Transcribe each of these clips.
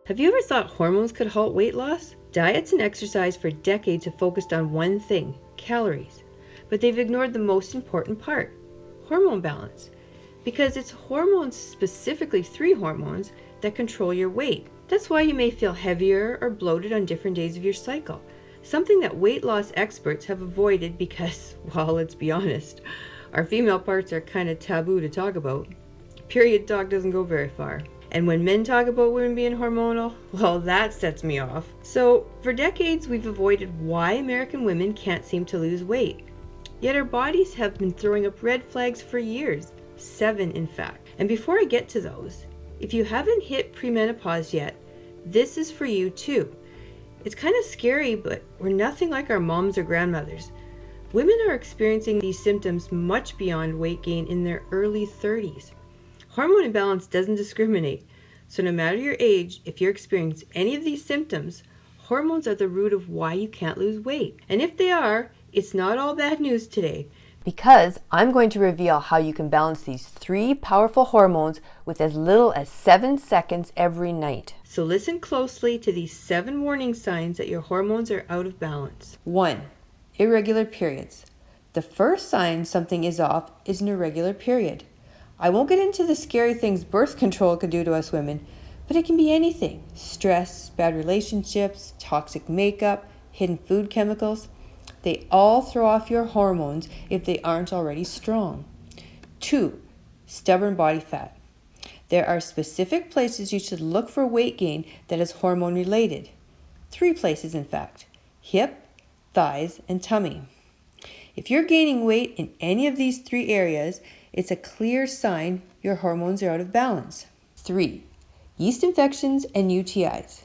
Have you ever thought hormones could halt weight loss? Diets and exercise for decades have focused on one thing, calories, but they've ignored the most important part, hormone balance, because it's hormones, specifically 3 hormones, that control your weight. That's why you may feel heavier or bloated on different days of your cycle, something that weight loss experts have avoided because, well, let's be honest, our female parts are kind of taboo to talk about. Period talk doesn't go very far. And when men talk about women being hormonal, well, that sets me off. So, for decades, we've avoided why American women can't seem to lose weight. Yet our bodies have been throwing up red flags for years, 7 in fact. And before I get to those, if you haven't hit premenopause yet, this is for you too. It's kind of scary, but we're nothing like our moms or grandmothers. Women are experiencing these symptoms much beyond weight gain in their early 30s. Hormone imbalance doesn't discriminate, so no matter your age, if you're experiencing any of these symptoms, hormones are the root of why you can't lose weight. And if they are, it's not all bad news today. Because I'm going to reveal how you can balance these 3 powerful hormones with as little as 7 seconds every night. So listen closely to these 7 warning signs that your hormones are out of balance. 1. Irregular periods. The first sign something is off is an irregular period. I won't get into the scary things birth control can do to us women, but it can be anything. Stress, bad relationships, toxic makeup, hidden food chemicals. They all throw off your hormones if they aren't already strong. 2. Stubborn body fat. There are specific places you should look for weight gain that is hormone related. 3 places in fact: hip, thighs, and tummy. If you're gaining weight in any of these 3 areas, it's a clear sign your hormones are out of balance. 3. Yeast infections and UTIs.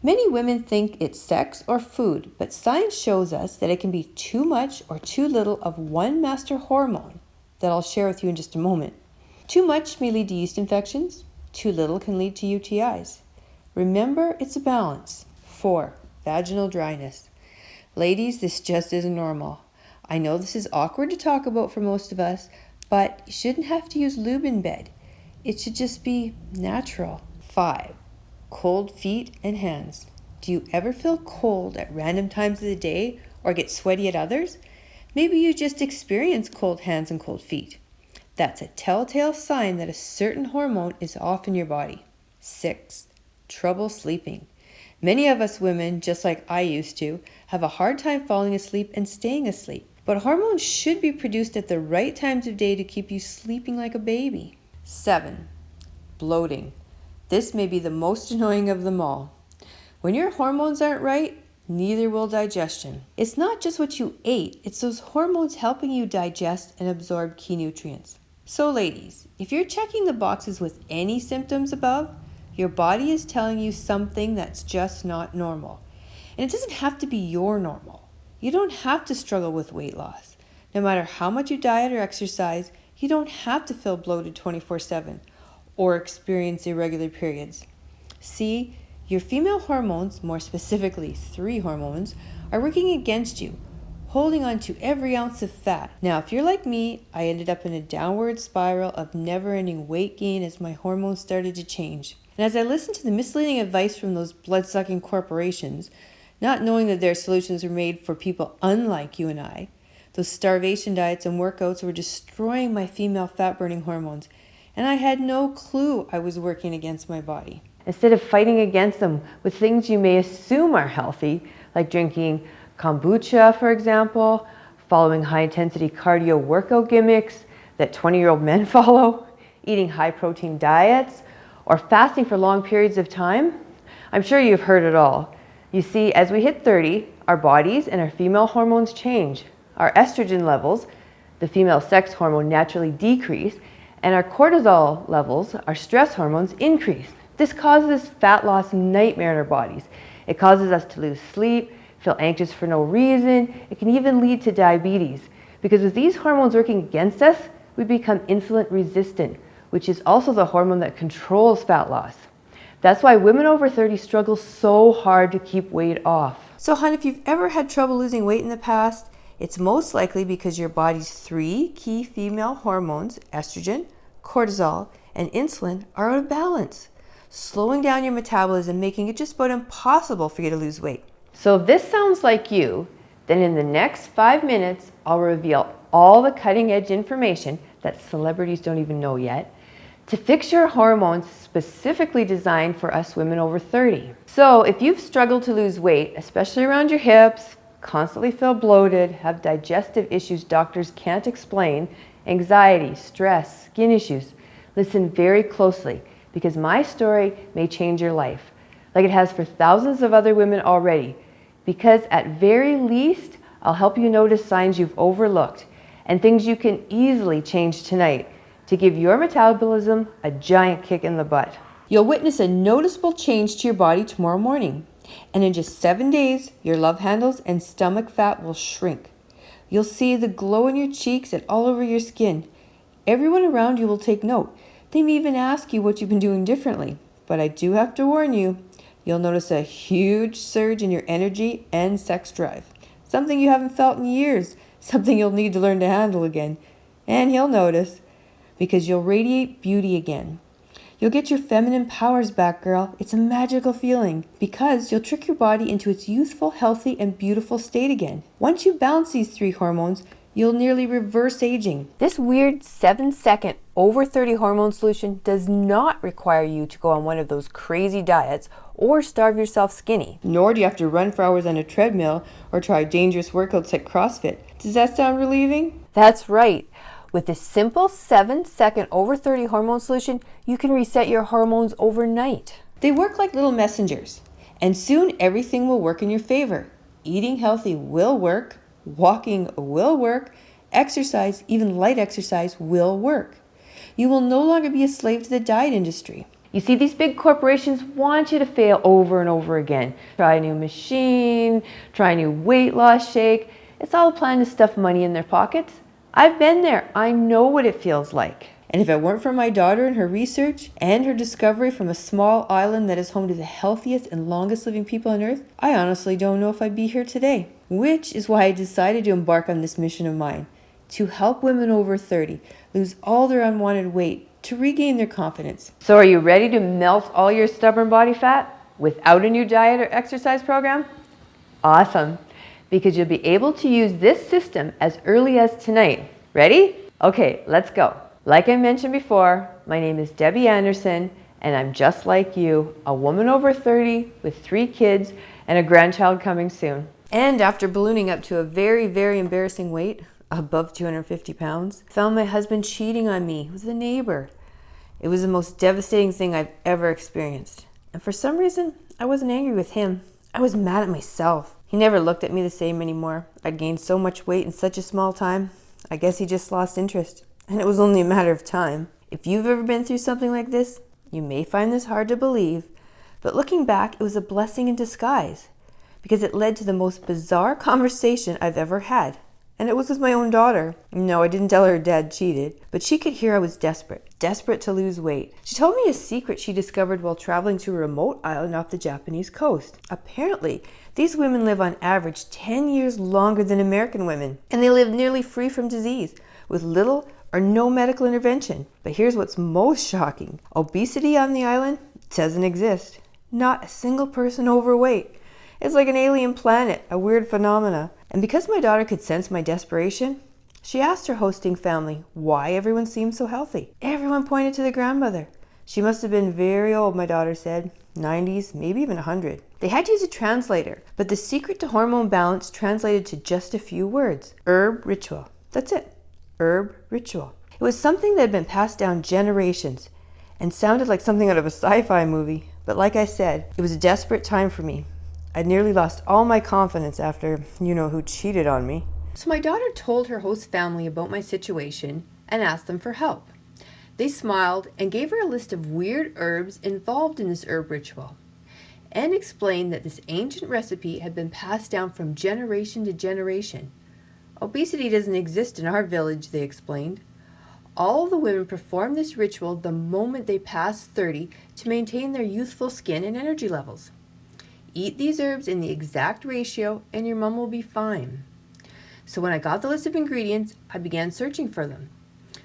Many women think it's sex or food, but science shows us that it can be too much or too little of one master hormone that I'll share with you in just a moment. Too much may lead to yeast infections. Too little can lead to UTIs. Remember, it's a balance. 4. Vaginal dryness. Ladies, this just isn't normal. I know this is awkward to talk about for most of us, but you shouldn't have to use lube in bed. It should just be natural. 5. Cold feet and hands. Do you ever feel cold at random times of the day or get sweaty at others? Maybe you just experience cold hands and cold feet. That's a telltale sign that a certain hormone is off in your body. 6. Trouble sleeping. Many of us women, just like I used to, have a hard time falling asleep and staying asleep. But hormones should be produced at the right times of day to keep you sleeping like a baby. 7. Bloating. This may be the most annoying of them all. When your hormones aren't right, neither will digestion. It's not just what you ate, it's those hormones helping you digest and absorb key nutrients. So ladies, if you're checking the boxes with any symptoms above, your body is telling you something that's just not normal. And it doesn't have to be your normal. You don't have to struggle with weight loss. No matter how much you diet or exercise, you don't have to feel bloated 24/7 or experience irregular periods. See, your female hormones, more specifically 3 hormones, are working against you, holding on to every ounce of fat. Now, if you're like me, I ended up in a downward spiral of never-ending weight gain as my hormones started to change. And as I listened to the misleading advice from those blood-sucking corporations, not knowing that their solutions were made for people unlike you and I, those starvation diets and workouts were destroying my female fat-burning hormones, and I had no clue I was working against my body. Instead of fighting against them with things you may assume are healthy, like drinking kombucha, for example, following high-intensity cardio workout gimmicks that 20-year-old men follow, eating high-protein diets, or fasting for long periods of time, I'm sure you've heard it all. You see, as we hit 30, our bodies and our female hormones change. Our estrogen levels, the female sex hormone, naturally decrease, and our cortisol levels, our stress hormones, increase. This causes fat loss nightmare in our bodies. It causes us to lose sleep, feel anxious for no reason. It can even lead to diabetes, because with these hormones working against us, we become insulin resistant, which is also the hormone that controls fat loss. That's why women over 30 struggle so hard to keep weight off. So hon, if you've ever had trouble losing weight in the past, it's most likely because your body's 3 key female hormones, estrogen, cortisol, and insulin, are out of balance. slowing down your metabolism, making it just about impossible for you to lose weight. So if this sounds like you, then in the next 5 minutes, I'll reveal all the cutting edge information that celebrities don't even know yet to fix your hormones specifically designed for us women over 30. So if you've struggled to lose weight, especially around your hips, constantly feel bloated, have digestive issues doctors can't explain, anxiety, stress, skin issues, listen very closely because my story may change your life, like it has for thousands of other women already. Because at very least, I'll help you notice signs you've overlooked and things you can easily change tonight to give your metabolism a giant kick in the butt. You'll witness a noticeable change to your body tomorrow morning. And in just 7 days, your love handles and stomach fat will shrink. You'll see the glow in your cheeks and all over your skin. Everyone around you will take note. They may even ask you what you've been doing differently. But I do have to warn you, you'll notice a huge surge in your energy and sex drive. Something you haven't felt in years. Something you'll need to learn to handle again. And he'll notice, because you'll radiate beauty again. You'll get your feminine powers back, girl. It's a magical feeling because you'll trick your body into its youthful, healthy, and beautiful state again. Once you balance these 3 hormones, you'll nearly reverse aging. This weird 7-second over 30 hormone solution does not require you to go on one of those crazy diets or starve yourself skinny. Nor do you have to run for hours on a treadmill or try dangerous workouts like CrossFit. Does that sound relieving? That's right. With this simple 7-second over 30 hormone solution, you can reset your hormones overnight. They work like little messengers, and soon everything will work in your favor. Eating healthy will work, walking will work, exercise, even light exercise, will work. You will no longer be a slave to the diet industry. You see, these big corporations want you to fail over and over again. Try a new machine, try a new weight loss shake. It's all a plan to stuff money in their pockets. I've been there. I know what it feels like. And if it weren't for my daughter and her research and her discovery from a small island that is home to the healthiest and longest living people on earth, I honestly don't know if I'd be here today. Which is why I decided to embark on this mission of mine, to help women over 30 lose all their unwanted weight, to regain their confidence. So are you ready to melt all your stubborn body fat without a new diet or exercise program? Awesome. Because you'll be able to use this system as early as tonight. Ready? Okay, let's go. Like I mentioned before, my name is Debbie Anderson, and I'm just like you, a woman over 30 with 3 kids and a grandchild coming soon. And after ballooning up to a very, very embarrassing weight, above 250 pounds, found my husband cheating on me with a neighbor. It was the most devastating thing I've ever experienced. And for some reason, I wasn't angry with him. I was mad at myself. He never looked at me the same anymore. I'd gained so much weight in such a small time. I guess he just lost interest. And it was only a matter of time. If you've ever been through something like this, you may find this hard to believe. But looking back, it was a blessing in disguise. Because it led to the most bizarre conversation I've ever had. And it was with my own daughter. No, I didn't tell her dad cheated. But she could hear I was desperate. Desperate to lose weight. She told me a secret she discovered while traveling to a remote island off the Japanese coast. Apparently, these women live on average 10 years longer than American women. And they live nearly free from disease, with little or no medical intervention. But here's what's most shocking. Obesity on the island doesn't exist. Not a single person overweight. It's like an alien planet, a weird phenomena. And because my daughter could sense my desperation, she asked her hosting family why everyone seemed so healthy. Everyone pointed to the grandmother. She must have been very old, my daughter said. 90s, maybe even 100. They had to use a translator, but the secret to hormone balance translated to just a few words. Herb ritual. That's it. Herb ritual. It was something that had been passed down generations and sounded like something out of a sci-fi movie. But like I said, it was a desperate time for me. I'd nearly lost all my confidence after you-know-who cheated on me. So my daughter told her host family about my situation and asked them for help. They smiled and gave her a list of weird herbs involved in this herb ritual and explained that this ancient recipe had been passed down from generation to generation. Obesity doesn't exist in our village, they explained. All the women perform this ritual the moment they pass 30 to maintain their youthful skin and energy levels. Eat these herbs in the exact ratio and your mom will be fine. So when I got the list of ingredients, I began searching for them.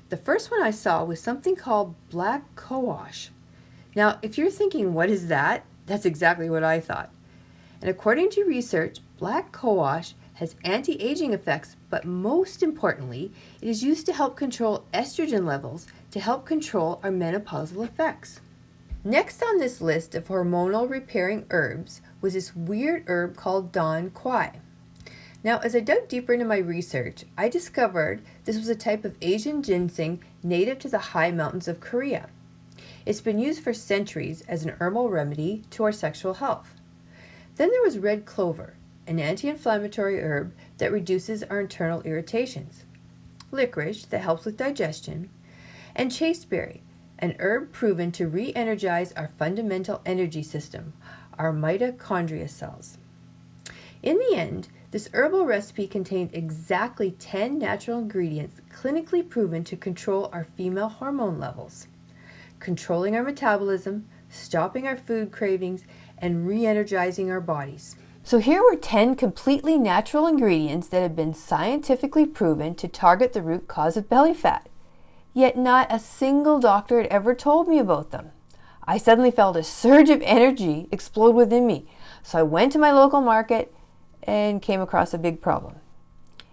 The first one I saw was something called black cohosh. Now, if you're thinking, what is that? That's exactly what I thought. And according to research, black cohosh has anti-aging effects, but most importantly, it is used to help control estrogen levels to help control our menopausal effects. Next on this list of hormonal repairing herbs was this weird herb called Don Quai. Now, as I dug deeper into my research, I discovered this was a type of Asian ginseng native to the high mountains of Korea. It's been used for centuries as an herbal remedy to our sexual health. Then there was red clover, an anti-inflammatory herb that reduces our internal irritations, licorice that helps with digestion, and chasteberry, an herb proven to re-energize our fundamental energy system, our mitochondria cells. In the end, this herbal recipe contained exactly 10 natural ingredients clinically proven to control our female hormone levels, controlling our metabolism, stopping our food cravings, and re-energizing our bodies. So here were 10 completely natural ingredients that have been scientifically proven to target the root cause of belly fat. Yet not a single doctor had ever told me about them. I suddenly felt a surge of energy explode within me. So I went to my local market and came across a big problem.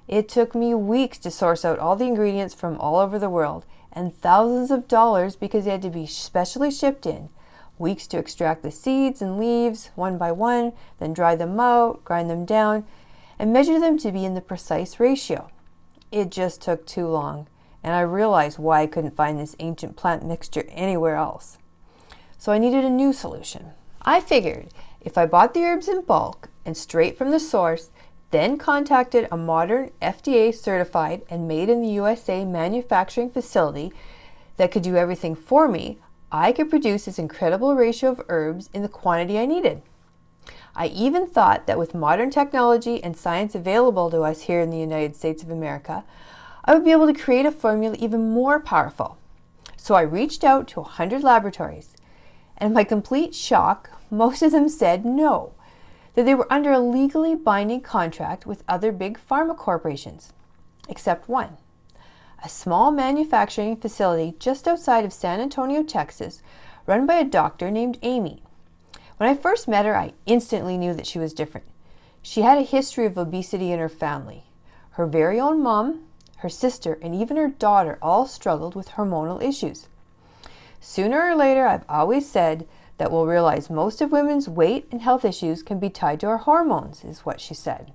It took me weeks to source out all the ingredients from all over the world and thousands of dollars because they had to be specially shipped in. Weeks to extract the seeds and leaves one by one, then dry them out, grind them down, and measure them to be in the precise ratio. It just took too long, and I realized why I couldn't find this ancient plant mixture anywhere else. So I needed a new solution. I figured if I bought the herbs in bulk and straight from the source, then contacted a modern FDA certified and made in the USA manufacturing facility that could do everything for me, I could produce this incredible ratio of herbs in the quantity I needed. I even thought that with modern technology and science available to us here in the United States of America, I would be able to create a formula even more powerful. So I reached out to 100 laboratories, and my complete shock, most of them said no, that they were under a legally binding contract with other big pharma corporations, except one. A small manufacturing facility just outside of San Antonio, Texas, run by a doctor named Amy. When I first met her, I instantly knew that she was different. She had a history of obesity in her family. Her very own mom, her sister, and even her daughter all struggled with hormonal issues. Sooner or later, I've always said that we'll realize most of women's weight and health issues can be tied to our hormones, is what she said.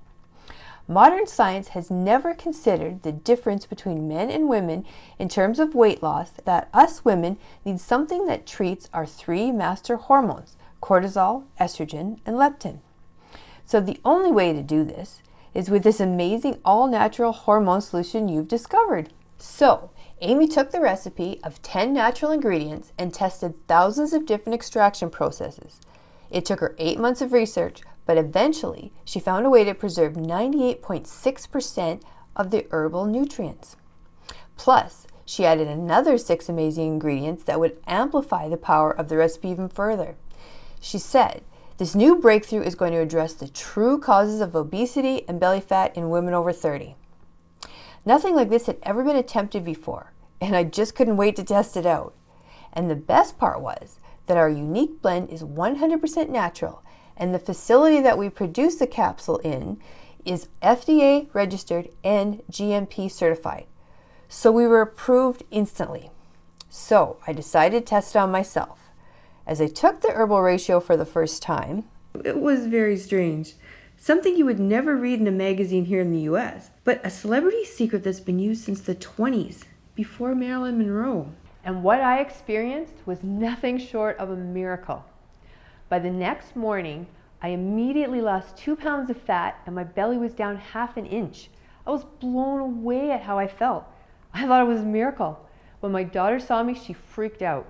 Modern science has never considered the difference between men and women in terms of weight loss, that us women need something that treats our three master hormones, cortisol, estrogen, and leptin. So the only way to do this is with this amazing all-natural hormone solution you've discovered. So Amy took the recipe of 10 natural ingredients and tested thousands of different extraction processes. It took her 8 months of research, but eventually she found a way to preserve 98.6% of the herbal nutrients. Plus, she added another 6 amazing ingredients that would amplify the power of the recipe even further. She said, "This new breakthrough is going to address the true causes of obesity and belly fat in women over 30. Nothing like this had ever been attempted before, and I just couldn't wait to test it out. And the best part was that our unique blend is 100% natural, and the facility that we produce the capsule in is FDA registered and GMP certified. So we were approved instantly. So I decided to test it on myself. As I took the herbal ratio for the first time, it was very strange. Something you would never read in a magazine here in the US, but a celebrity secret that's been used since the 20s, before Marilyn Monroe. And what I experienced was nothing short of a miracle. By the next morning, I immediately lost 2 pounds of fat and my belly was down 1/2 inch. I was blown away at how I felt. I thought it was a miracle. When my daughter saw me, she freaked out.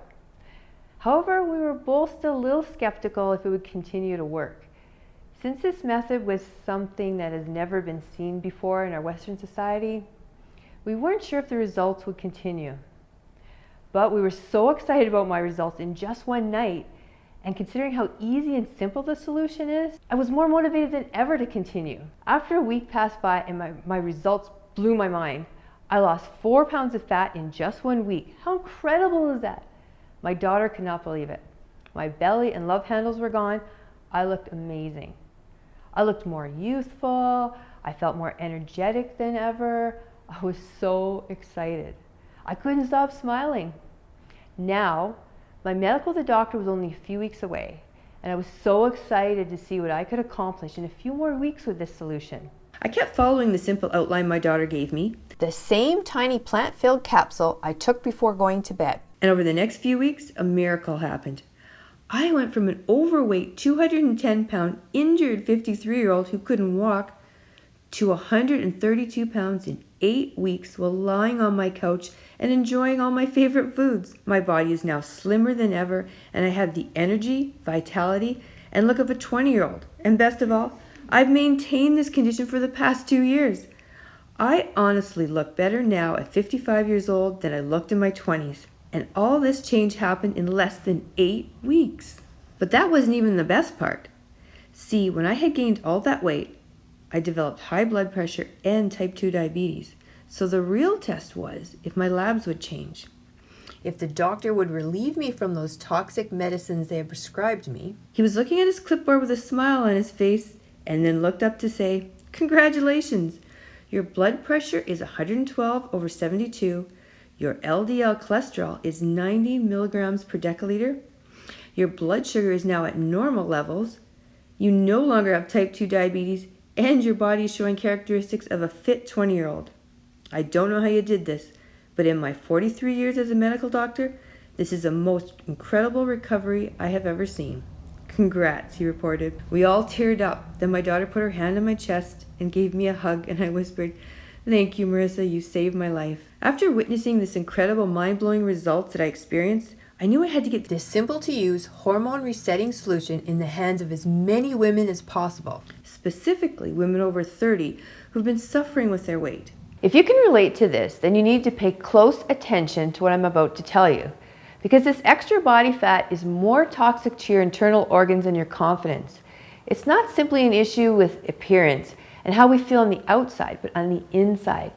However, we were both still a little skeptical if it would continue to work. Since this method was something that has never been seen before in our Western society, we weren't sure if the results would continue. But we were so excited about my results in just one night, and considering how easy and simple the solution is, I was more motivated than ever to continue. After a week passed by and my results blew my mind, I lost 4 pounds of fat in just 1 week. How incredible is that? My daughter could not believe it. My belly and love handles were gone. I looked amazing. I looked more youthful. I felt more energetic than ever. I was so excited. I couldn't stop smiling. Now, my medical with the doctor was only a few weeks away, and I was so excited to see what I could accomplish in a few more weeks with this solution. I kept following the simple outline my daughter gave me, The same tiny plant-filled capsule I took before going to bed. and over the next few weeks, a miracle happened. I went from an overweight, 210-pound, injured 53-year-old who couldn't walk to 132 pounds in 8 weeks while lying on my couch and enjoying all my favorite foods. My body is now slimmer than ever, and I have the energy, vitality, and look of a 20-year-old. And best of all, I've maintained this condition for the past 2 years. I honestly look better now at 55 years old than I looked in my 20s. And all this change happened in less than 8 weeks. But that wasn't even the best part. See, when I had gained all that weight, I developed high blood pressure and type 2 diabetes. So the real test was if my labs would change. If the doctor would relieve me from those toxic medicines they had prescribed me. He was looking at his clipboard with a smile on his face and then looked up to say, "Congratulations! Your blood pressure is 112/72. Your LDL cholesterol is 90 milligrams per deciliter. Your blood sugar is now at normal levels. You no longer have type 2 diabetes, and your body is showing characteristics of a fit 20-year-old. I don't know how you did this, but in my 43 years as a medical doctor, this is the most incredible recovery I have ever seen. Congrats," he reported. We all teared up. Then my daughter put her hand on my chest and gave me a hug, and I whispered, "Thank you, Marissa, you saved my life." After witnessing this incredible, mind-blowing results that I experienced, I knew I had to get This simple-to-use hormone resetting solution in the hands of as many women as possible. specifically women over 30 who've been suffering with their weight. If you can relate to this, then you need to pay close attention to what I'm about to tell you, because this extra body fat is more toxic to your internal organs and your confidence. It's not simply an issue with appearance and how we feel on the outside, but on the inside,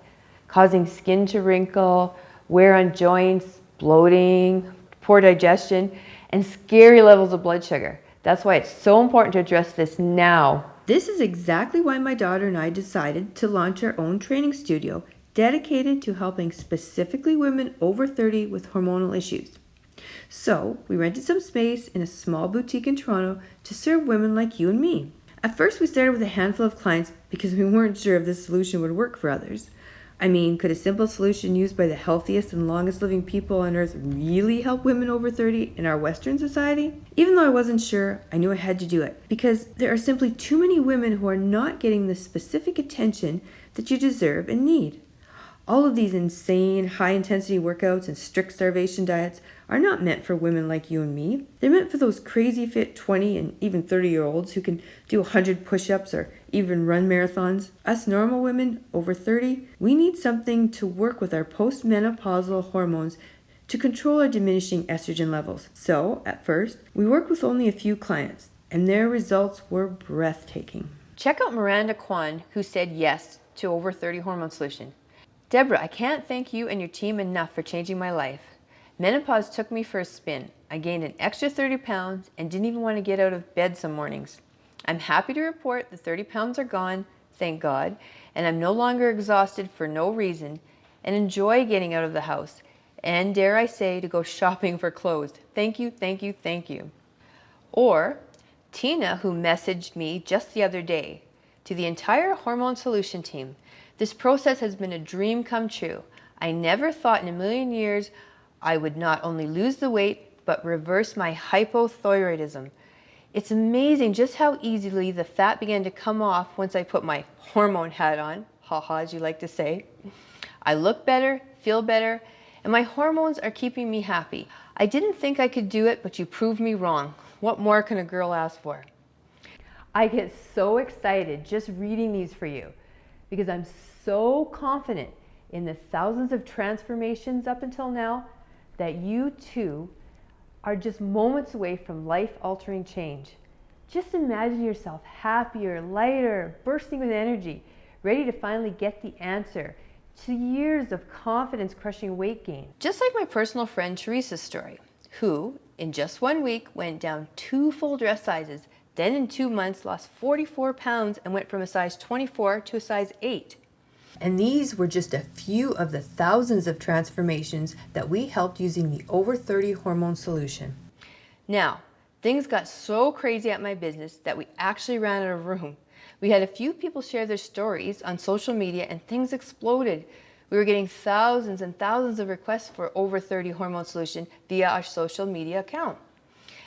causing skin to wrinkle, wear on joints, bloating, poor digestion, and scary levels of blood sugar. That's why it's so important to address this now. This is exactly why my daughter and I decided to launch our own training studio dedicated to helping specifically women over 30 with hormonal issues. So we rented some space in a small boutique in Toronto to serve women like you and me. At first we started with a handful of clients because we weren't sure if this solution would work for others. I mean, could a simple solution used by the healthiest and longest living people on earth really help women over 30 in our Western society? Even though I wasn't sure, I knew I had to do it because there are simply too many women who are not getting the specific attention that you deserve and need. All of these insane, high-intensity workouts and strict starvation diets are not meant for women like you and me. They're meant for those crazy fit 20 and even 30-year-olds who can do 100 push-ups or even run marathons. Us normal women over 30, we need something to work with our postmenopausal hormones to control our diminishing estrogen levels. So, at first, we worked with only a few clients, and their results were breathtaking. Check out Miranda Kwan, who said yes to over 30 hormone solution. Deborah, I can't thank you and your team enough for changing my life. Menopause took me for a spin. I gained an extra 30 pounds and didn't even want to get out of bed some mornings. I'm happy to report the 30 pounds are gone, thank God, and I'm no longer exhausted for no reason and enjoy getting out of the house and, dare I say, to go shopping for clothes. Thank you, thank you, thank you. Or Tina, who messaged me just the other day, to the entire Hormone Solution team, this process has been a dream come true. I never thought in a million years I would not only lose the weight, but reverse my hypothyroidism. It's amazing just how easily the fat began to come off once I put my hormone hat on, haha, as you like to say. I look better, feel better, and my hormones are keeping me happy. I didn't think I could do it, but you proved me wrong. What more can a girl ask for? I get so excited just reading these for you because I'm so confident in the thousands of transformations up until now that you too are just moments away from life-altering change. Just imagine yourself happier, lighter, bursting with energy, ready to finally get the answer to years of confidence-crushing weight gain. Just like my personal friend Teresa's story, who, In just 1 week, went down 2 full dress sizes. Then in 2 months, lost 44 pounds and went from a size 24 to a size 8. And these were just a few of the thousands of transformations that we helped using the Over 30 Hormone Solution. Now, things got so crazy at my business that we actually ran out of room. We had a few people share their stories on social media and things exploded. We were getting thousands and thousands of requests for Over 30 Hormone Solution via our social media account.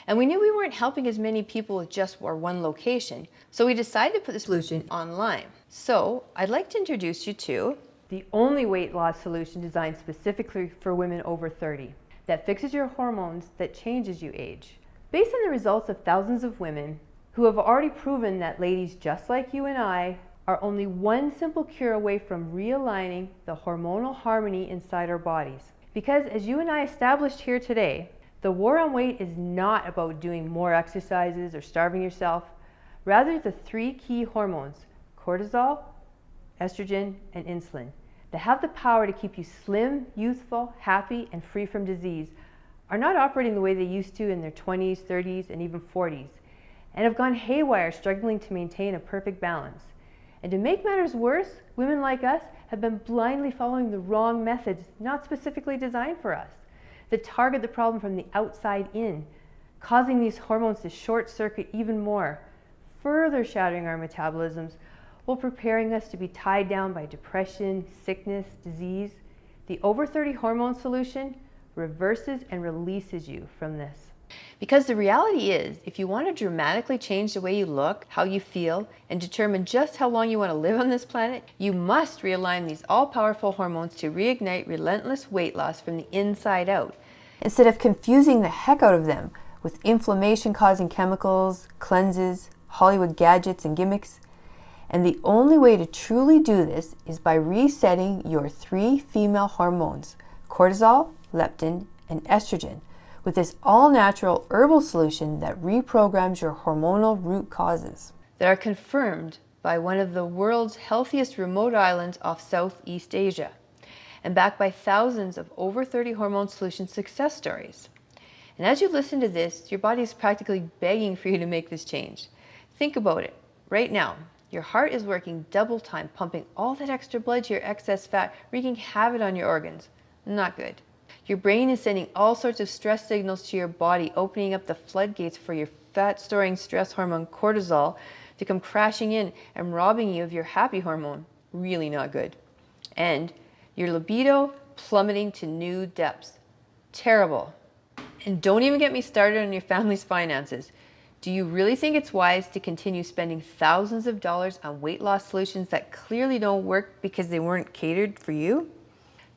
And we knew we weren't helping as many people with just our one location, so we decided to put the solution online. So I'd like to introduce you to the only weight loss solution designed specifically for women over 30 that fixes your hormones that changes you age. Based on the results of thousands of women who have already proven that ladies just like you and I are only one simple cure away from realigning the hormonal harmony inside our bodies. Because as you and I established here today, the war on weight is not about doing more exercises or starving yourself. Rather, the 3 key hormones, cortisol, estrogen, and insulin, that have the power to keep you slim, youthful, happy, and free from disease, are not operating the way they used to in their 20s, 30s, and even 40s, and have gone haywire, struggling to maintain a perfect balance. And to make matters worse, women like us have been blindly following the wrong methods, not specifically designed for us, that target the problem from the outside in, causing these hormones to short circuit even more, further shattering our metabolisms while preparing us to be tied down by depression, sickness, disease. The Over 30 Hormone Solution reverses and releases you from this. Because the reality is, if you want to dramatically change the way you look, how you feel, and determine just how long you want to live on this planet, you must realign these all-powerful hormones to reignite relentless weight loss from the inside out, instead of confusing the heck out of them with inflammation-causing chemicals, cleanses, Hollywood gadgets, and gimmicks. And the only way to truly do this is by resetting your 3 female hormones, cortisol, leptin, and estrogen, with this all-natural herbal solution that reprograms your hormonal root causes. That are confirmed by one of the world's healthiest remote islands off Southeast Asia, and backed by thousands of Over 30 Hormone Solution success stories. And as you listen to this, your body is practically begging for you to make this change. Think about it. Right now, your heart is working double time, pumping all that extra blood to your excess fat, wreaking havoc on your organs. Not good. Your brain is sending all sorts of stress signals to your body, opening up the floodgates for your fat-storing stress hormone cortisol to come crashing in and robbing you of your happy hormone. Really not good. And your libido plummeting to new depths. Terrible. And don't even get me started on your family's finances. Do you really think it's wise to continue spending thousands of dollars on weight loss solutions that clearly don't work because they weren't catered for you?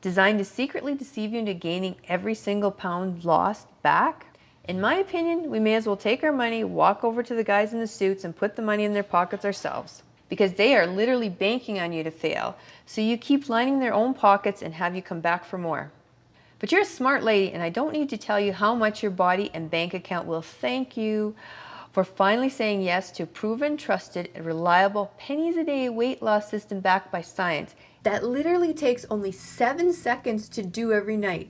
Designed to secretly deceive you into gaining every single pound lost back? In my opinion, we may as well take our money, walk over to the guys in the suits, and put the money in their pockets ourselves. Because they are literally banking on you to fail, so you keep lining their own pockets and have you come back for more. But you're a smart lady, and I don't need to tell you how much your body and bank account will thank you for finally saying yes to a proven, trusted, and reliable pennies-a-day weight loss system backed by science that literally takes only 7 seconds to do every night.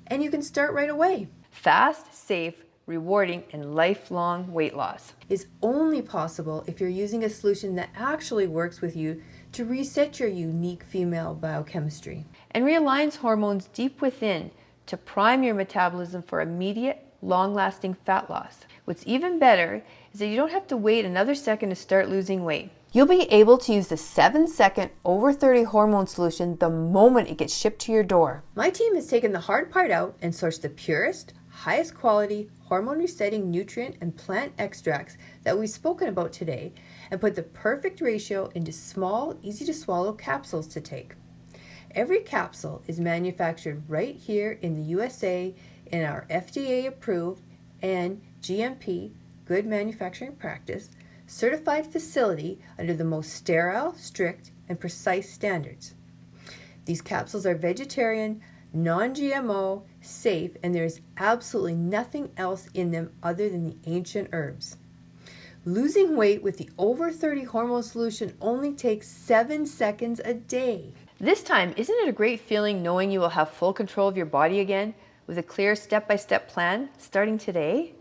And you can start right away. Fast, safe, rewarding, and lifelong weight loss Is only possible if you're using a solution that actually works with you to reset your unique female biochemistry. and realigns hormones deep within to prime your metabolism for immediate, long-lasting fat loss. What's even better is that you don't have to wait another second to start losing weight. You'll be able to use the 7-second Over 30 Hormone Solution the moment it gets shipped to your door. My team has taken the hard part out and sourced the purest, highest quality, hormone resetting nutrient and plant extracts that we've spoken about today and put the perfect ratio into small, easy to swallow capsules to take. Every capsule is manufactured right here in the USA in our FDA approved and GMP, Good Manufacturing Practice, certified facility under the most sterile, strict, and precise standards. These capsules are vegetarian, non-GMO, safe, and there is absolutely nothing else in them other than the ancient herbs. Losing weight with the Over 30 Hormone Solution only takes 7 seconds a day. This time, isn't it a great feeling knowing you will have full control of your body again? with a clear step-by-step plan starting today?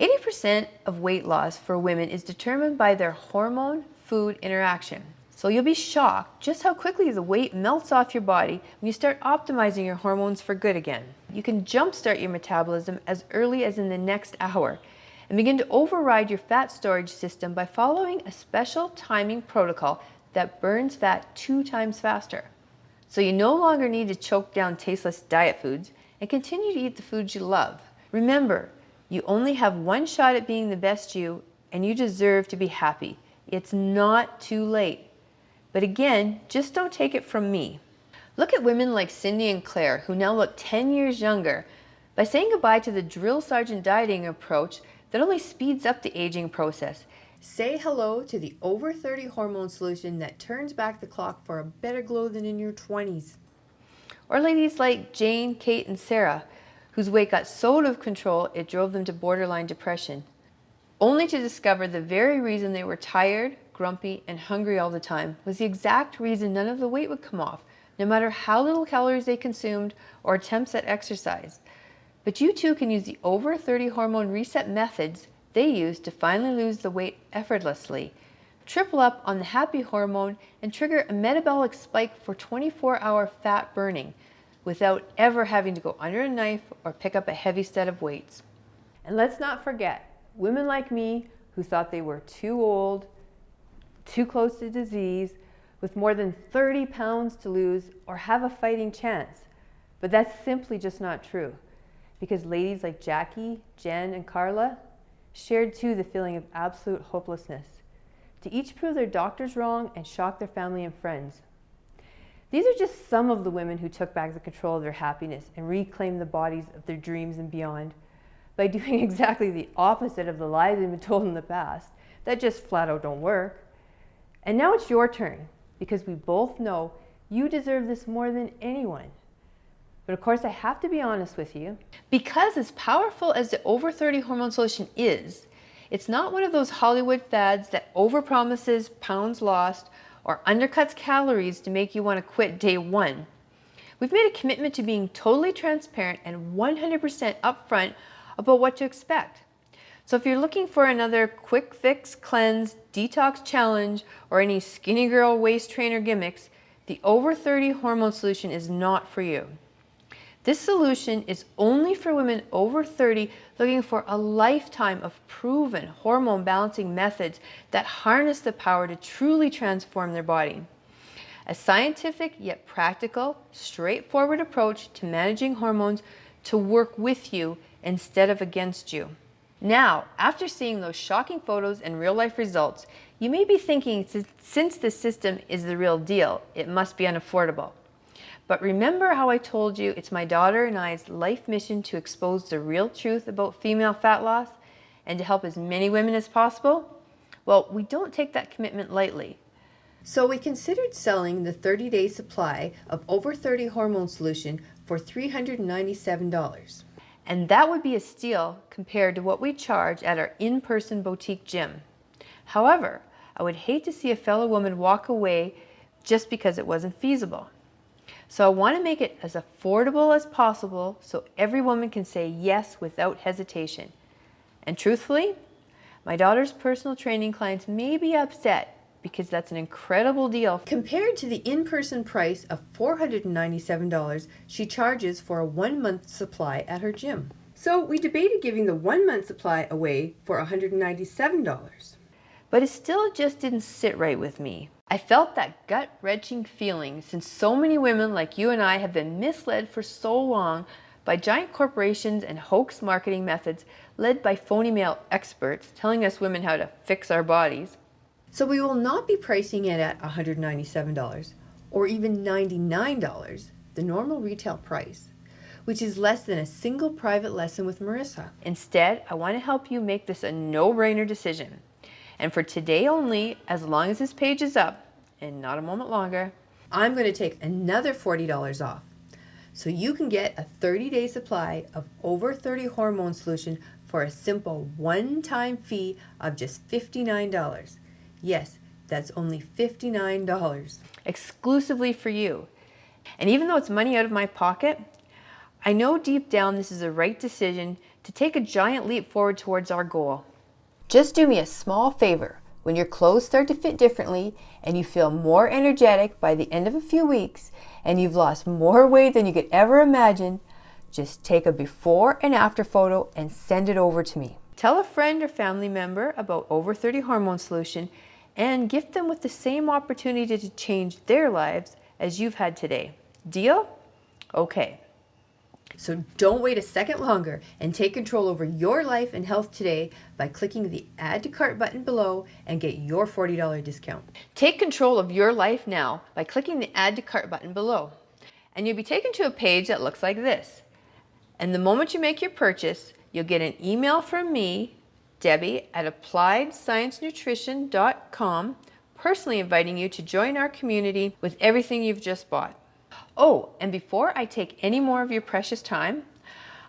80% of weight loss for women is determined by their hormone-food interaction. So you'll be shocked just how quickly the weight melts off your body when you start optimizing your hormones for good again. You can jumpstart your metabolism as early as in the next hour and begin to override your fat storage system by following a special timing protocol that burns fat 2 times faster. So you no longer need to choke down tasteless diet foods and continue to eat the foods you love. Remember, you only have one shot at being the best you, and you deserve to be happy. It's not too late. But again, just don't take it from me. Look at women like Cindy and Claire, who now look 10 years younger, by saying goodbye to the drill sergeant dieting approach that only speeds up the aging process. Say hello to the over 30 hormone solution that turns back the clock for a better glow than in your 20s. Or ladies like Jane, Kate, and Sarah, whose weight got so out of control it drove them to borderline depression, only to discover the very reason they were tired, grumpy, and hungry all the time was the exact reason none of the weight would come off, no matter how little calories they consumed or attempts at exercise. But you too can use the over 30 hormone reset methods they use to finally lose the weight effortlessly, triple up on the happy hormone, and trigger a metabolic spike for 24-hour fat burning without ever having to go under a knife or pick up a heavy set of weights. And let's not forget, women like me who thought they were too old, too close to disease, with more than 30 pounds to lose or have a fighting chance. But that's simply just not true, because ladies like Jackie, Jen, and Carla shared too the feeling of absolute hopelessness, to each prove their doctors wrong and shock their family and friends. These are just some of the women who took back the control of their happiness and reclaimed the bodies of their dreams and beyond by doing exactly the opposite of the lies they've been told in the past that just flat out don't work. And now it's your turn, because we both know you deserve this more than anyone. But of course, I have to be honest with you. Because as powerful as the over 30 hormone solution is, it's not one of those Hollywood fads that overpromises pounds lost or undercuts calories to make you want to quit day one. We've made a commitment to being totally transparent and 100% upfront about what to expect. So if you're looking for another quick fix, cleanse, detox challenge, or any skinny girl waist trainer gimmicks, the over 30 hormone solution is not for you. This solution is only for women over 30 looking for a lifetime of proven hormone balancing methods that harness the power to truly transform their body. A scientific yet practical, straightforward approach to managing hormones to work with you instead of against you. Now, after seeing those shocking photos and real-life results, you may be thinking, since this system is the real deal, it must be unaffordable. But remember how I told you it's my daughter and I's life mission to expose the real truth about female fat loss and to help as many women as possible? Well, we don't take that commitment lightly. So we considered selling the 30-day supply of over 30 hormone solution for $397. And that would be a steal compared to what we charge at our in-person boutique gym. However, I would hate to see a fellow woman walk away just because it wasn't feasible. So I want to make it as affordable as possible so every woman can say yes without hesitation. And truthfully, my daughter's personal training clients may be upset because that's an incredible deal. Compared to the in-person price of $497 she charges for a 1-month supply at her gym. So we debated giving the 1-month supply away for $197. But it still just didn't sit right with me. I felt that gut-wrenching feeling since so many women like you and I have been misled for so long by giant corporations and hoax marketing methods led by phony male experts telling us women how to fix our bodies. So we will not be pricing it at $197 or even $99, the normal retail price, which is less than a single private lesson with Marissa. Instead, I want to help you make this a no-brainer decision. And for today only, as long as this page is up, and not a moment longer, I'm going to take another $40 off. So you can get a 30-day supply of over 30 hormone solution for a simple one-time fee of just $59. Yes, that's only $59. Exclusively for you. And even though it's money out of my pocket, I know deep down this is the right decision to take a giant leap forward towards our goal. Just do me a small favor. When your clothes start to fit differently and you feel more energetic by the end of a few weeks and you've lost more weight than you could ever imagine, just take a before and after photo and send it over to me. Tell a friend or family member about Over 30 Hormone Solution and gift them with the same opportunity to change their lives as you've had today. Deal? Okay. So don't wait a second longer and take control over your life and health today by clicking the Add to Cart button below and get your $40 discount. Take control of your life now by clicking the Add to Cart button below. And you'll be taken to a page that looks like this. And the moment you make your purchase, you'll get an email from me, Debbie, at AppliedScienceNutrition.com, personally inviting you to join our community with everything you've just bought. Oh, and before I take any more of your precious time,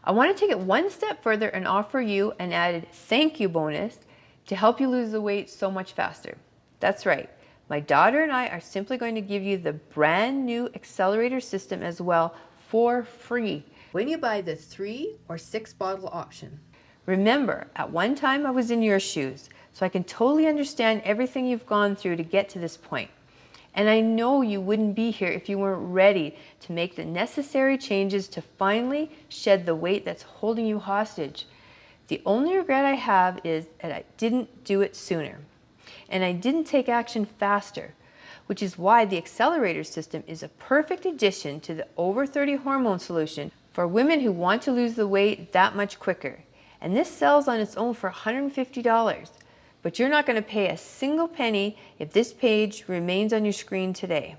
I want to take it one step further and offer you an added thank you bonus to help you lose the weight so much faster. That's right. My daughter and I are simply going to give you the brand new accelerator system as well for free when you buy the 3 or 6 bottle option. Remember, at one time I was in your shoes, so I can totally understand everything you've gone through to get to this point. And I know you wouldn't be here if you weren't ready to make the necessary changes to finally shed the weight that's holding you hostage. The only regret I have is that I didn't do it sooner. And I didn't take action faster, which is why the accelerator system is a perfect addition to the Over 30 Hormone Solution for women who want to lose the weight that much quicker. And this sells on its own for $150. But you're not going to pay a single penny if this page remains on your screen today.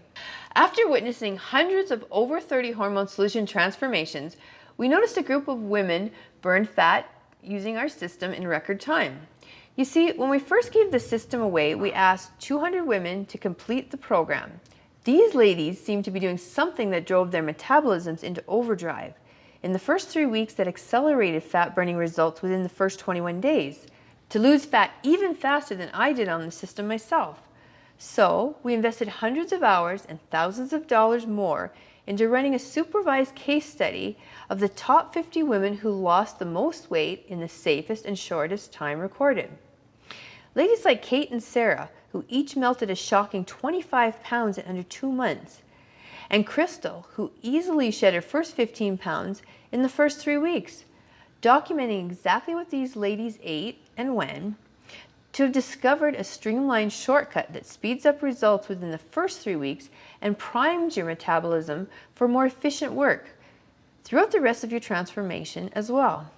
After witnessing hundreds of Over 30 Hormone Solution transformations, we noticed a group of women burn fat using our system in record time. You see, when we first gave the system away, we asked 200 women to complete the program. These ladies seemed to be doing something that drove their metabolisms into overdrive. In the first 3 weeks, that accelerated fat burning results within the first 21 days. To lose fat even faster than I did on the system myself. So we invested hundreds of hours and thousands of dollars more into running a supervised case study of the top 50 women who lost the most weight in the safest and shortest time recorded. Ladies like Kate and Sarah, who each melted a shocking 25 pounds in under 2 months. And Crystal, who easily shed her first 15 pounds in the first 3 weeks. Documenting exactly what these ladies ate and when, to have discovered a streamlined shortcut that speeds up results within the first 3 weeks and primes your metabolism for more efficient work throughout the rest of your transformation as well.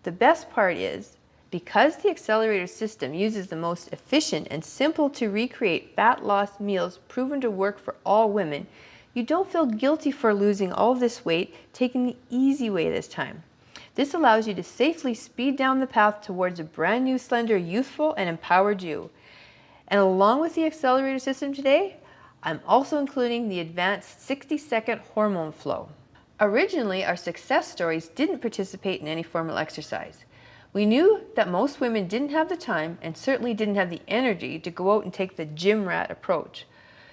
The best part is, because the accelerator system uses the most efficient and simple to recreate fat loss meals proven to work for all women, you don't feel guilty for losing all this weight, taking the easy way this time. This allows you to safely speed down the path towards a brand new, slender, youthful, and empowered you. And along with the accelerator system today, I'm also including the advanced 60-second hormone flow. Originally, our success stories didn't participate in any formal exercise. We knew that most women didn't have the time and certainly didn't have the energy to go out and take the gym rat approach.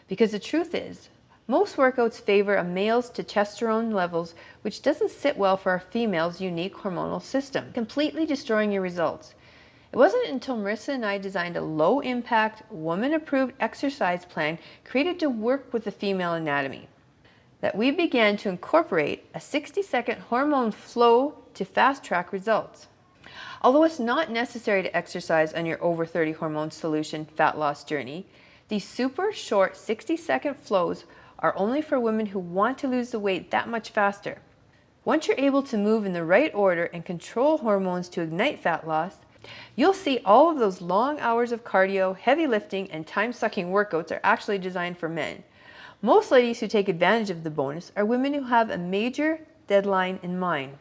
Because the truth is, most workouts favor a male's testosterone levels, which doesn't sit well for a female's unique hormonal system, completely destroying your results. It wasn't until Marissa and I designed a low-impact, woman-approved exercise plan created to work with the female anatomy that we began to incorporate a 60-second hormone flow to fast-track results. Although it's not necessary to exercise on your Over 30 Hormone Solution fat loss journey, these super short 60-second flows are only for women who want to lose the weight that much faster. Once you're able to move in the right order and control hormones to ignite fat loss, you'll see all of those long hours of cardio, heavy lifting, and time-sucking workouts are actually designed for men. Most ladies who take advantage of the bonus are women who have a major deadline in mind.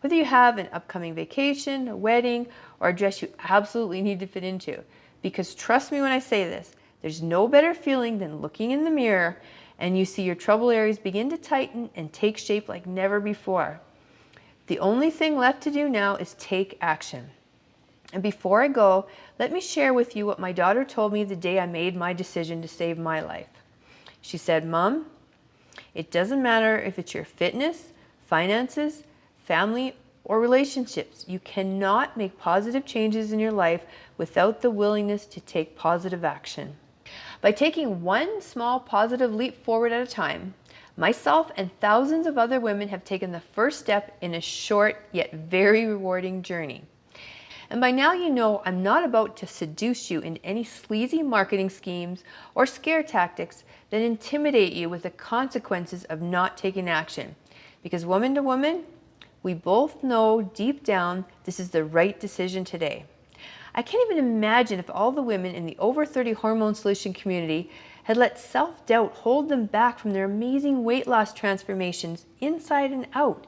Whether you have an upcoming vacation, a wedding, or a dress you absolutely need to fit into. Because trust me when I say this, there's no better feeling than looking in the mirror and you see your trouble areas begin to tighten and take shape like never before. The only thing left to do now is take action. And before I go, let me share with you what my daughter told me the day I made my decision to save my life. She said, "Mom, it doesn't matter if it's your fitness, finances, family, or relationships. You cannot make positive changes in your life without the willingness to take positive action. By taking one small positive leap forward at a time, myself and thousands of other women have taken the first step in a short yet very rewarding journey. And by now you know I'm not about to seduce you into any sleazy marketing schemes or scare tactics that intimidate you with the consequences of not taking action. Because woman to woman, we both know deep down this is the right decision today. I can't even imagine if all the women in the over 30 hormone solution community had let self-doubt hold them back from their amazing weight loss transformations inside and out.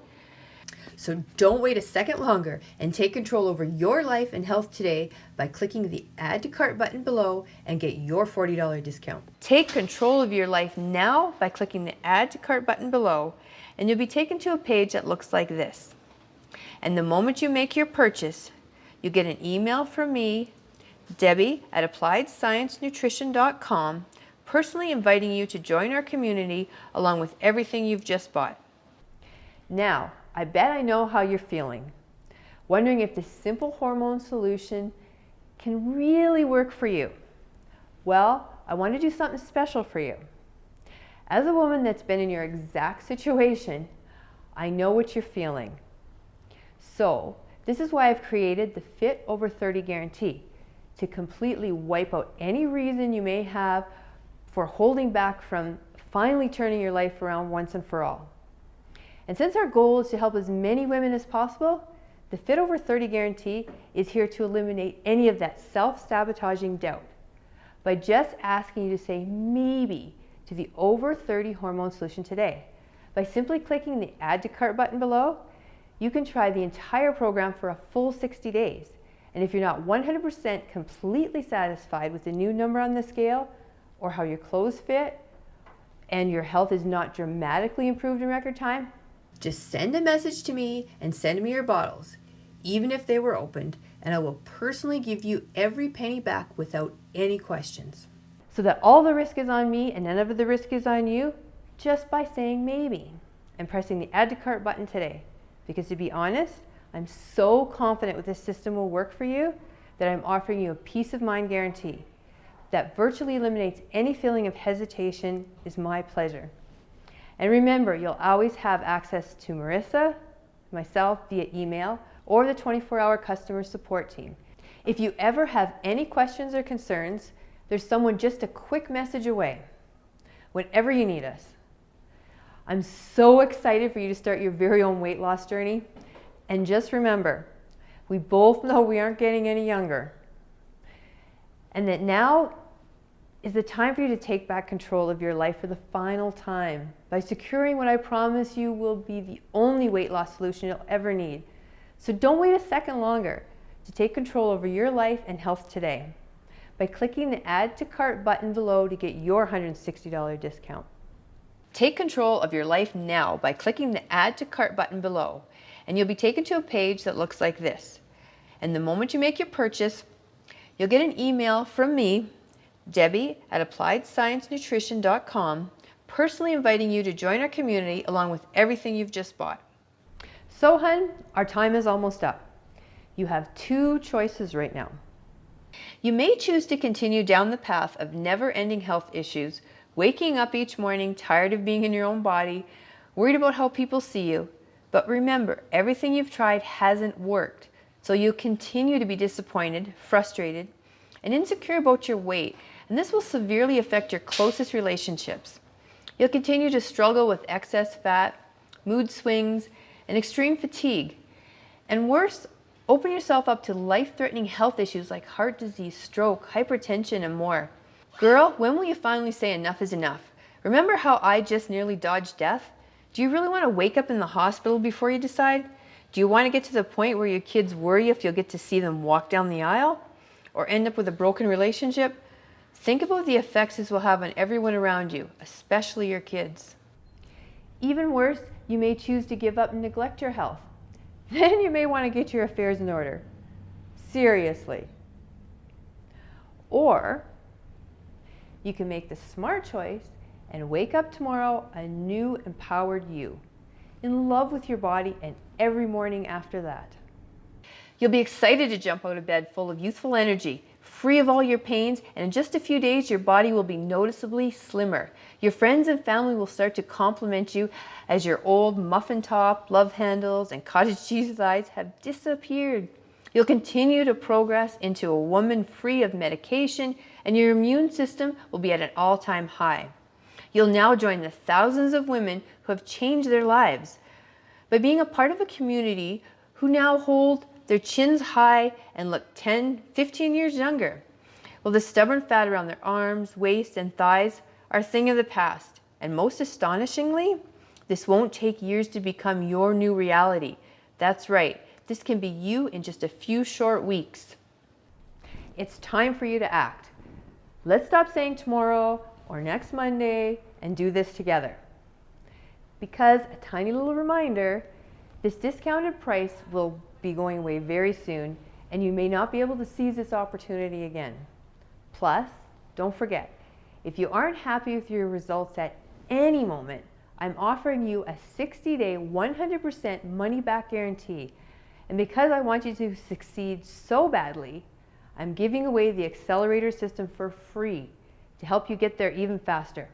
So don't wait a second longer and take control over your life and health today by clicking the Add to Cart button below and get your $40 discount. Take control of your life now by clicking the Add to Cart button below, and you'll be taken to a page that looks like this. And the moment you make your purchase, you get an email from me, Debbie at AppliedScienceNutrition.com, personally inviting you to join our community along with everything you've just bought. Now, I bet I know how you're feeling, wondering if this simple hormone solution can really work for you. Well, I want to do something special for you. As a woman that's been in your exact situation, I know what you're feeling. So, this is why I've created the Fit Over 30 Guarantee, to completely wipe out any reason you may have for holding back from finally turning your life around once and for all. And since our goal is to help as many women as possible, the Fit Over 30 Guarantee is here to eliminate any of that self-sabotaging doubt by just asking you to say maybe to the Over 30 hormone solution today. By simply clicking the Add to Cart button below, you can try the entire program for a full 60 days. And if you're not 100% completely satisfied with the new number on the scale, or how your clothes fit, and your health is not dramatically improved in record time, just send a message to me and send me your bottles, even if they were opened, and I will personally give you every penny back without any questions. So that all the risk is on me and none of the risk is on you, just by saying maybe and pressing the Add to Cart button today. Because to be honest, I'm so confident this system will work for you that I'm offering you a peace of mind guarantee that virtually eliminates any feeling of hesitation. Is my pleasure. And remember, you'll always have access to Marissa, myself via email, or the 24-hour customer support team. If you ever have any questions or concerns, there's someone just a quick message away, whenever you need us. I'm so excited for you to start your very own weight loss journey. And just remember, we both know we aren't getting any younger. And that now is the time for you to take back control of your life for the final time by securing what I promise you will be the only weight loss solution you'll ever need. So don't wait a second longer to take control over your life and health today by clicking the Add to Cart button below to get your $160 discount. Take control of your life now by clicking the Add to Cart button below, and you'll be taken to a page that looks like this. And the moment you make your purchase, you'll get an email from me, Debbie at AppliedScienceNutrition.com, personally inviting you to join our community along with everything you've just bought. So, hun, our time is almost up. You have two choices right now. You may choose to continue down the path of never-ending health issues, waking up each morning tired of being in your own body, worried about how people see you. But remember, everything you've tried hasn't worked, so you'll continue to be disappointed, frustrated, and insecure about your weight, and this will severely affect your closest relationships. You'll continue to struggle with excess fat, mood swings, and extreme fatigue. And worse, open yourself up to life-threatening health issues like heart disease, stroke, hypertension, and more. Girl, when will you finally say enough is enough? Remember how I just nearly dodged death? Do you really want to wake up in the hospital before you decide? Do you want to get to the point where your kids worry if you'll get to see them walk down the aisle? Or end up with a broken relationship? Think about the effects this will have on everyone around you, especially your kids. Even worse, you may choose to give up and neglect your health. Then you may want to get your affairs in order. Seriously. Or you can make the smart choice and wake up tomorrow a new, empowered you. in love with your body, and every morning after that. You'll be excited to jump out of bed full of youthful energy, free of all your pains, and in just a few days your body will be noticeably slimmer. Your friends and family will start to compliment you as your old muffin top, love handles, and cottage cheese eyes have disappeared. You'll continue to progress into a woman free of medication, and your immune system will be at an all-time high. You'll now join the thousands of women who have changed their lives by being a part of a community who now hold their chins high and look 10, 15 years younger. Well, the stubborn fat around their arms, waist, and thighs are a thing of the past. And most astonishingly, this won't take years to become your new reality. That's right, this can be you in just a few short weeks. It's time for you to act. Let's stop saying tomorrow or next Monday and do this together. Because, a tiny little reminder, this discounted price will be going away very soon, and you may not be able to seize this opportunity again. Plus, don't forget, if you aren't happy with your results at any moment, I'm offering you a 60-day, 100% money-back guarantee. And because I want you to succeed so badly, I'm giving away the accelerator system for free to help you get there even faster.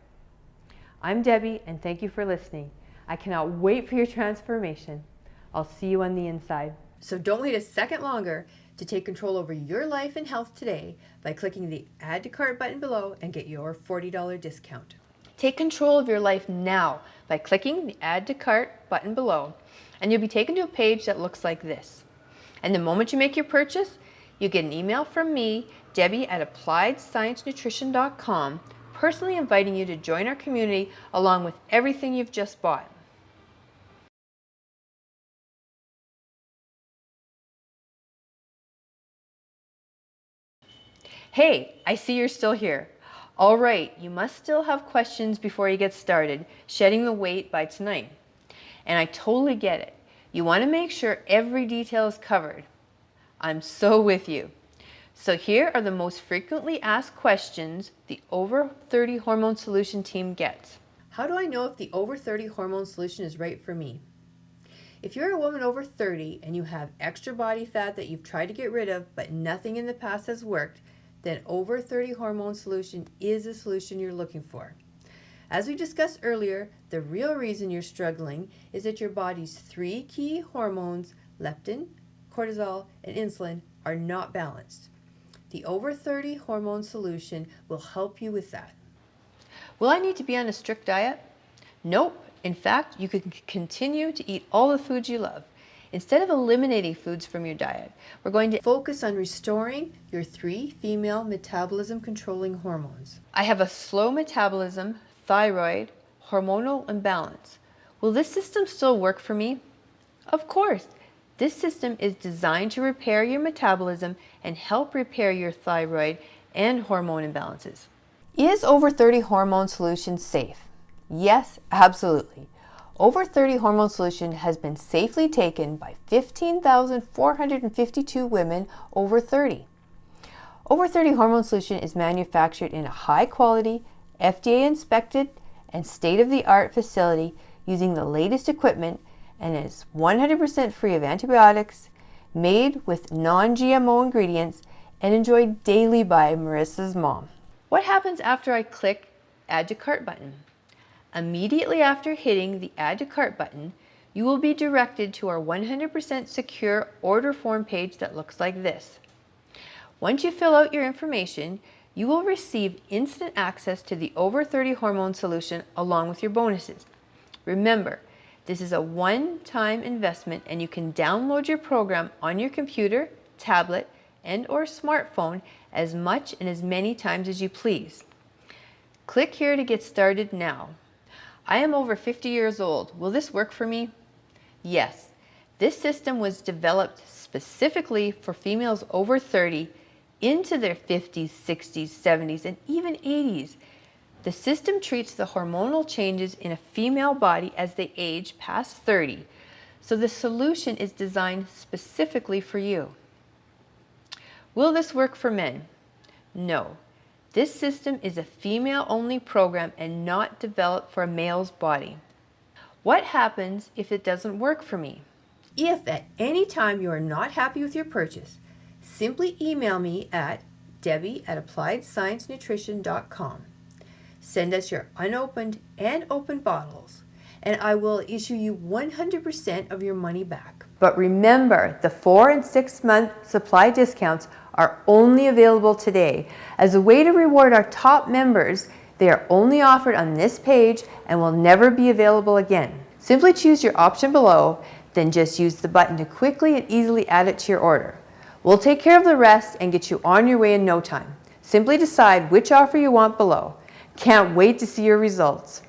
I'm Debbie, and thank you for listening. I cannot wait for your transformation. I'll see you on the inside. So don't wait a second longer to take control over your life and health today by clicking the Add to Cart button below and get your $40 discount. Take control of your life now by clicking the Add to Cart button below, and you'll be taken to a page that looks like this. And the moment you make your purchase, you get an email from me, Debbie at AppliedScienceNutrition.com, personally inviting you to join our community along with everything you've just bought. Hey, I see you're still here. All right, you must still have questions before you get started shedding the weight by tonight. And I totally get it. You want to make sure every detail is covered. I'm so with you. So here are the most frequently asked questions the Over 30 Hormone Solution team gets. How do I know if the Over 30 Hormone Solution is right for me? If you're a woman over 30 and you have extra body fat that you've tried to get rid of but nothing in the past has worked, then Over 30 Hormone Solution is the solution you're looking for. As we discussed earlier, the real reason you're struggling is that your body's three key hormones, leptin, cortisol, and insulin, are not balanced. The Over 30 Hormone Solution will help you with that. Will I need to be on a strict diet? Nope. In fact, you can continue to eat all the foods you love. Instead of eliminating foods from your diet, we're going to focus on restoring your three female metabolism controlling hormones. I have a slow metabolism, thyroid, hormonal imbalance. Will this system still work for me? Of course. This system is designed to repair your metabolism and help repair your thyroid and hormone imbalances. Is Over 30 Hormone Solution safe? Yes, absolutely. Over 30 Hormone Solution has been safely taken by 15,452 women over 30. Over 30 Hormone Solution is manufactured in a high quality, FDA inspected, and state-of-the-art facility using the latest equipment and is 100% free of antibiotics, made with non-GMO ingredients, and enjoyed daily by Marissa's mom. What happens after I click Add to Cart button? Immediately after hitting the Add to Cart button, you will be directed to our 100% secure order form page that looks like this. Once you fill out your information, you will receive instant access to the Over 30 Hormone Solution along with your bonuses. Remember, this is a one-time investment and you can download your program on your computer, tablet, and/or smartphone as much and as many times as you please. Click here to get started now. I am over 50 years old. Will this work for me? Yes. This system was developed specifically for females over 30 into their 50s, 60s, 70s, and even 80s. The system treats the hormonal changes in a female body as they age past 30. So the solution is designed specifically for you. Will this work for men? No. This system is a female-only program and not developed for a male's body. What happens if it doesn't work for me? If at any time you are not happy with your purchase, simply email me at debbie@appliedsciencenutrition.com. Send us your unopened and opened bottles, and I will issue you 100% of your money back. But remember, the 4 and 6 month supply discounts are only available today. As a way to reward our top members, they are only offered on this page and will never be available again. Simply choose your option below, then just use the button to quickly and easily add it to your order. We'll take care of the rest and get you on your way in no time. Simply decide which offer you want below. Can't wait to see your results.